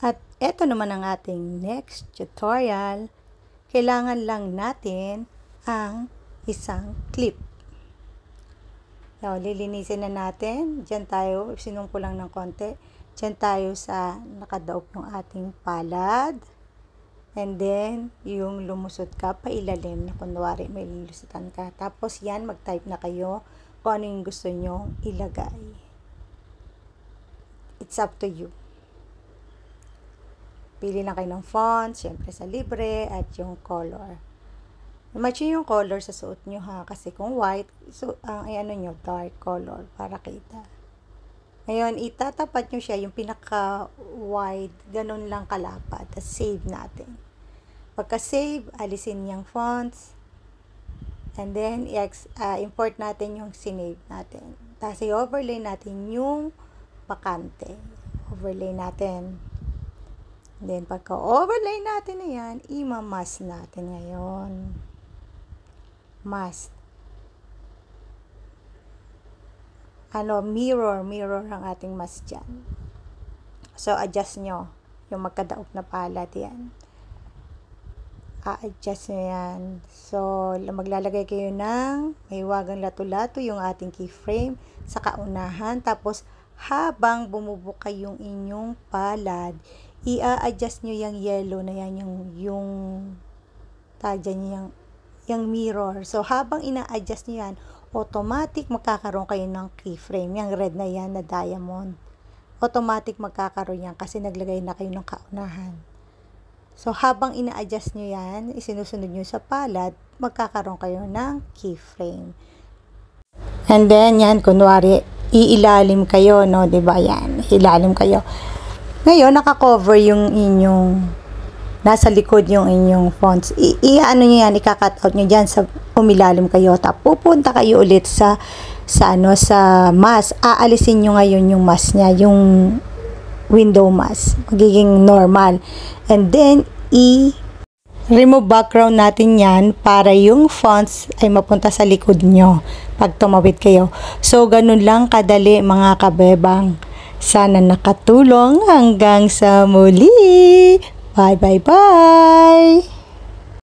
At eto naman ang ating next tutorial. Kailangan lang natin ang isang clip. So, lilinisin na natin. Diyan tayo, sinong ko lang ng konti. Diyan tayo sa nakadaog ng ating palad. And then, yung lumusot ka, pailalim na kunwari may lulusutan ka. Tapos yan, mag-type na kayo kung ano yung gusto nyo ilagay. It's up to you. Pili lang kayo ng font, syempre sa libre, at yung color. Match yung color sa suot nyo ha, kasi kung white, so, ano nyo, dark color para kita. Ngayon, itatapat nyo siya, yung pinaka-wide, ganun lang kalapat, at save natin. Pagka-save, alisin yung fonts, and then, import natin yung sinave natin. Tapos, i-overlay natin yung bakante. Overlay natin. And then, pagka-overlay natin na yan, i-mask natin ngayon. Mask. Mirror ang ating mask dyan. So, adjust nyo yung magkadaog na palad yan. A-adjust nyo yan. So, maglalagay kayo ng mahiwagang lato-lato yung ating keyframe sa kaunahan. Tapos, habang bumubuka yung inyong palad, i-adjust nyo yung yellow na yan, yung tagyan nyo yung mirror. So, habang ina-adjust nyo yan, automatic magkakaroon kayo ng keyframe. Yung red na yan, na diamond. Automatic magkakaroon yan kasi naglagay na kayo ng kaunahan. So, habang ina-adjust nyo yan, isinusunod nyo sa palad, magkakaroon kayo ng keyframe. And then, yan, kunwari, iilalim kayo, no? Diba yan? Ilalim kayo. Ngayon, naka-cover yung inyong, nasa likod yung inyong fonts. Ano nyo yan, ika-cut out nyo dyan sa umilalim kayo. Tapos, pupunta kayo ulit sa mask. Aalisin nyo ngayon yung mask nya, yung window mask. Magiging normal. And then, remove background natin yan para yung fonts ay mapunta sa likod nyo pag tumawid kayo. So, ganun lang kadali mga kabebang. Sana nakatulong hanggang sa muli. Bye, bye, bye!